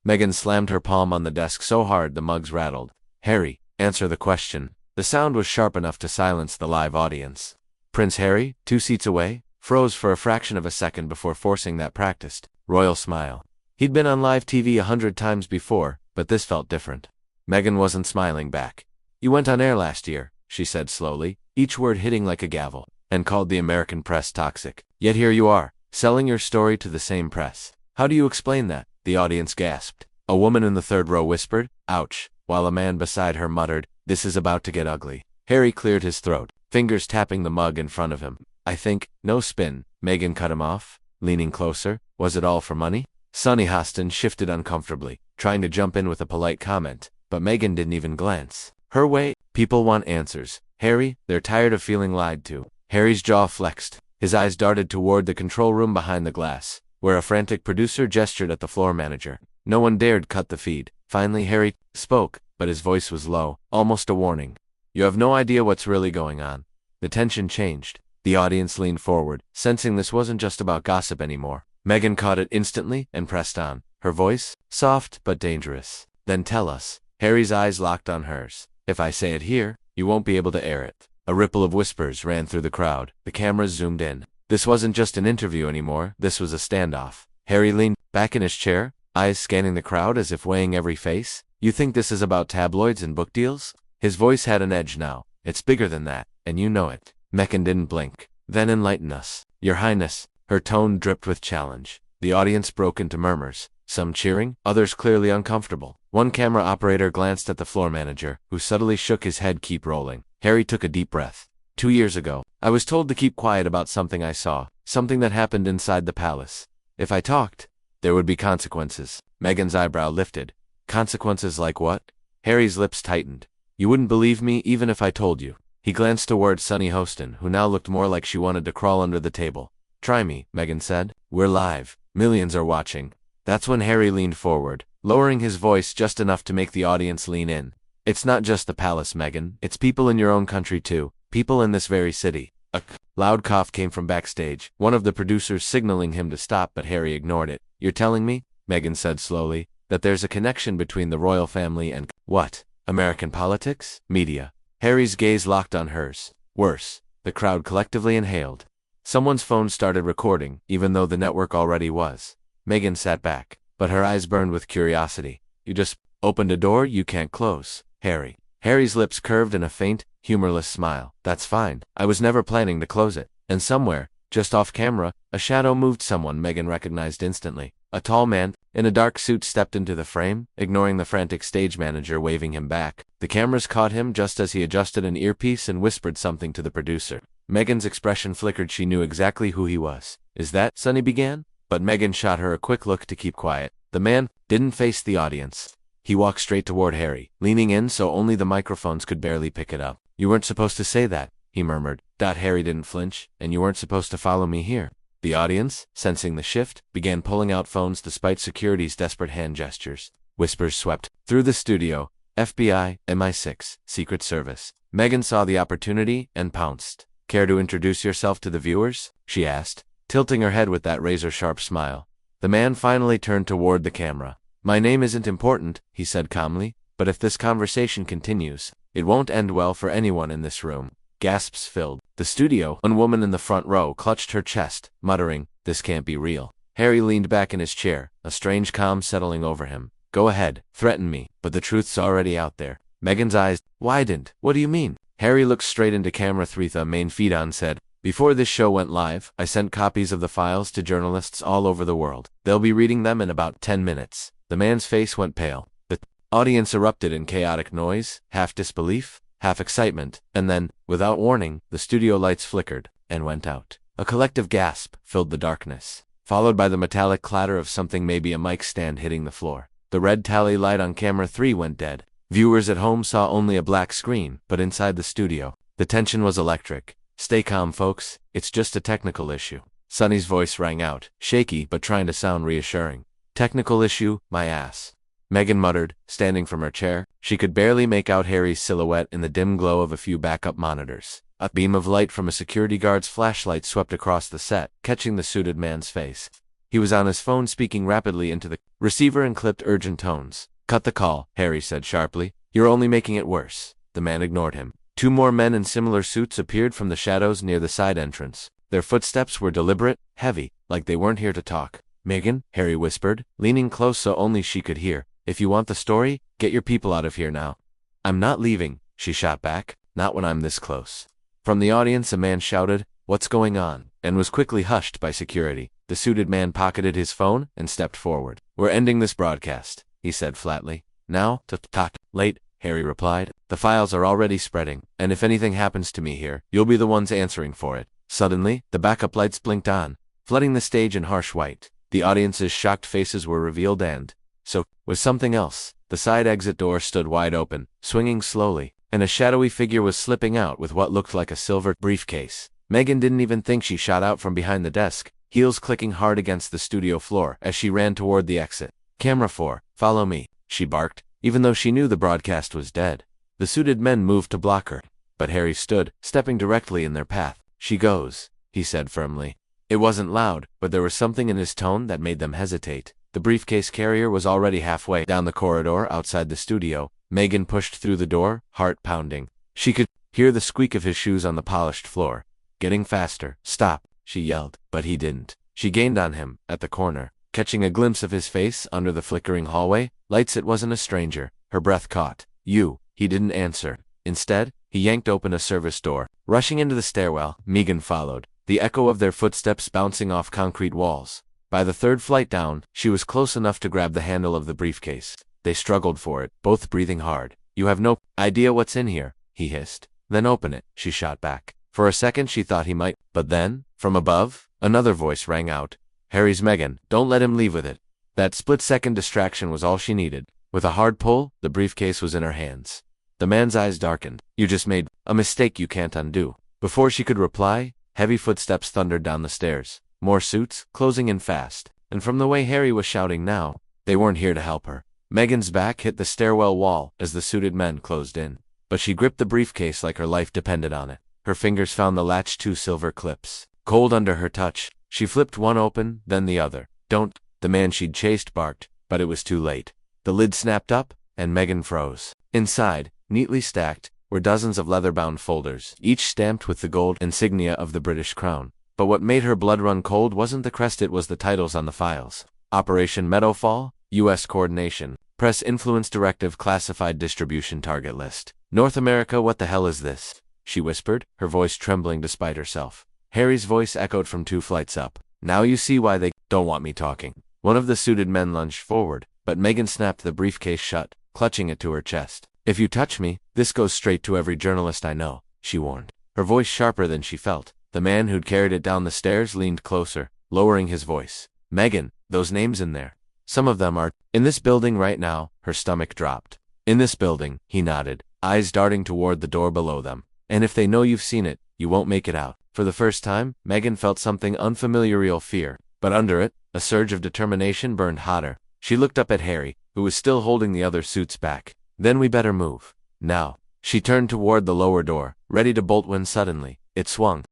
Megyn slammed her palm on the desk so hard the mugs rattled. "Harry, answer the question." The sound was sharp enough to silence the live audience. Prince Harry, 2 seats away, froze for a fraction of a second before forcing that practiced, royal smile. He'd been on live TV 100 times before, but this felt different. Megyn wasn't smiling back. "You went on air last year," she said slowly, each word hitting like a gavel, "and called the American press toxic. Yet here you are, selling your story to the same press. How do you explain that?" The audience gasped. A woman in the third row whispered, "Ouch," while a man beside her muttered, "This is about to get ugly." Harry cleared his throat, fingers tapping the mug in front of him. "I think, no spin." Megyn cut him off, leaning closer. "Was it all for money?" Sonny Hostin shifted uncomfortably, trying to jump in with a polite comment, but Megyn didn't even glance her way. "People want answers, Harry. They're tired of feeling lied to." Harry's jaw flexed. His eyes darted toward the control room behind the glass, where a frantic producer gestured at the floor manager. No one dared cut the feed. Finally Harry spoke, but his voice was low, almost a warning. "You have no idea what's really going on." The tension changed. The audience leaned forward, sensing this wasn't just about gossip anymore. Megyn caught it instantly and pressed on, her voice soft but dangerous. "Then tell us." Harry's eyes locked on hers. "If I say it here, you won't be able to air it." A ripple of whispers ran through the crowd. The cameras zoomed in. This wasn't just an interview anymore, this was a standoff. Harry leaned back in his chair, eyes scanning the crowd as if weighing every face. "You think this is about tabloids and book deals?" His voice had an edge now. "It's bigger than that, and you know it." Megyn didn't blink. "Then enlighten us." "Your Highness." Her tone dripped with challenge. The audience broke into murmurs, some cheering, others clearly uncomfortable. One camera operator glanced at the floor manager, who subtly shook his head. "Keep rolling." Harry took a deep breath. 2 years ago, I was told to keep quiet about something I saw, something that happened inside the palace. If I talked, there would be consequences." Megyn's eyebrow lifted. "Consequences like what?" Harry's lips tightened. "You wouldn't believe me even if I told you." He glanced toward Sonny Hostin, who now looked more like she wanted to crawl under the table. "Try me," Megyn said. "We're live. Millions are watching." That's when Harry leaned forward, lowering his voice just enough to make the audience lean in. "It's not just the palace, Megyn. It's people in your own country too. People in this very city." A loud cough came from backstage, one of the producers signaling him to stop, but Harry ignored it. "You're telling me," Megyn said slowly, "that there's a connection between the royal family and what? American politics? Media?" Harry's gaze locked on hers. Worse. The crowd collectively inhaled. Someone's phone started recording, even though the network already was. Megyn sat back, but her eyes burned with curiosity. "You just opened a door you can't close, Harry." Harry's lips curved in a faint, humorless smile. "That's fine. I was never planning to close it." And somewhere, just off camera, a shadow moved. Someone Megyn recognized instantly. A tall man, in a dark suit, stepped into the frame, ignoring the frantic stage manager waving him back. The cameras caught him just as he adjusted an earpiece and whispered something to the producer. Megyn's expression flickered. She knew exactly who he was. "Is that?" Sonny began, but Megyn shot her a quick look to keep quiet. The man didn't face the audience. He walked straight toward Harry, leaning in so only the microphones could barely pick it up. "You weren't supposed to say that," he murmured. Harry didn't flinch. "And you weren't supposed to follow me here." The audience, sensing the shift, began pulling out phones despite security's desperate hand gestures. Whispers swept through the studio. "FBI, MI6, Secret Service." Megyn saw the opportunity and pounced. "Care to introduce yourself to the viewers?" she asked, tilting her head with that razor-sharp smile. The man finally turned toward the camera. "My name isn't important," he said calmly, "but if this conversation continues, it won't end well for anyone in this room." Gasps filled the studio. One woman in the front row clutched her chest, muttering, "This can't be real." Harry leaned back in his chair, a strange calm settling over him. "Go ahead, threaten me, but the truth's already out there." Megyn's eyes widened. "What do you mean?" Harry looked straight into camera 3. The main feed on said, "Before this show went live, I sent copies of the files to journalists all over the world. They'll be reading them in about 10 minutes. The man's face went pale. The audience erupted in chaotic noise, half disbelief, half excitement, and then, without warning, the studio lights flickered and went out. A collective gasp filled the darkness, followed by the metallic clatter of something, maybe a mic stand, hitting the floor. The red tally light on camera 3 went dead. Viewers at home saw only a black screen, but inside the studio, the tension was electric. "Stay calm, folks. It's just a technical issue." Sonny's voice rang out, shaky but trying to sound reassuring. "Technical issue, my ass," Megyn muttered, standing from her chair. She could barely make out Harry's silhouette in the dim glow of a few backup monitors. A beam of light from a security guard's flashlight swept across the set, catching the suited man's face. He was on his phone speaking rapidly into the receiver in clipped urgent tones. "Cut the call," Harry said sharply. "You're only making it worse." The man ignored him. Two more men in similar suits appeared from the shadows near the side entrance. Their footsteps were deliberate, heavy, like they weren't here to talk. "Megyn," Harry whispered, leaning close so only she could hear. "If you want the story, get your people out of here now." "I'm not leaving," she shot back. "Not when I'm this close." From the audience a man shouted, "What's going on?" and was quickly hushed by security. The suited man pocketed his phone and stepped forward. "We're ending this broadcast," he said flatly. "Now, talk." "Late," Harry replied. "The files are already spreading, and if anything happens to me here, you'll be the ones answering for it." Suddenly, the backup lights blinked on, flooding the stage in harsh white. The audience's shocked faces were revealed and, so, was something else. The side exit door stood wide open, swinging slowly, and a shadowy figure was slipping out with what looked like a silver briefcase. Megyn didn't even think she shot out from behind the desk, heels clicking hard against the studio floor as she ran toward the exit. "Camera 4, follow me," she barked, even though she knew the broadcast was dead. The suited men moved to block her, but Harry stood, stepping directly in their path. "She goes," he said firmly. It wasn't loud, but there was something in his tone that made them hesitate. The briefcase carrier was already halfway down the corridor outside the studio. Megyn pushed through the door, heart pounding. She could hear the squeak of his shoes on the polished floor. Getting faster. "Stop," she yelled, but he didn't. She gained on him, at the corner, catching a glimpse of his face under the flickering hallway. Lights, it wasn't a stranger. Her breath caught. "You." He didn't answer. Instead, he yanked open a service door. Rushing into the stairwell, Megyn followed, the echo of their footsteps bouncing off concrete walls. By the third flight down, she was close enough to grab the handle of the briefcase. They struggled for it, both breathing hard. "You have no idea what's in here," he hissed. "Then open it," she shot back. For a second she thought he might, but then, from above, another voice rang out. "Harry's Megyn, don't let him leave with it." That split-second distraction was all she needed. With a hard pull, the briefcase was in her hands. The man's eyes darkened. "You just made a mistake you can't undo." Before she could reply, heavy footsteps thundered down the stairs. More suits, closing in fast. And from the way Harry was shouting now, they weren't here to help her. Megyn's back hit the stairwell wall as the suited men closed in. But she gripped the briefcase like her life depended on it. Her fingers found the latch-to silver clips. Cold under her touch, she flipped one open, then the other. "Don't," the man she'd chased barked, but it was too late. The lid snapped up, and Megyn froze. Inside, neatly stacked, were dozens of leather-bound folders, each stamped with the gold insignia of the British crown. But what made her blood run cold wasn't the crest, it was the titles on the files. Operation Meadowfall, U.S. Coordination, Press Influence Directive, Classified Distribution Target List. "North America, what the hell is this?" she whispered, her voice trembling despite herself. Harry's voice echoed from 2 flights up. "Now you see why they don't want me talking." One of the suited men lunged forward, but Megyn snapped the briefcase shut, clutching it to her chest. "If you touch me, this goes straight to every journalist I know," she warned, her voice sharper than she felt. The man who'd carried it down the stairs leaned closer, lowering his voice. "Megyn, those names in there. Some of them are in this building right now." Her stomach dropped. "In this building," he nodded, eyes darting toward the door below them. "And if they know you've seen it, you won't make it out." For the first time, Megyn felt something unfamiliar, real fear. But under it, a surge of determination burned hotter. She looked up at Harry, who was still holding the other suits back. "Then we better move. Now." She turned toward the lower door, ready to bolt when suddenly, it swung.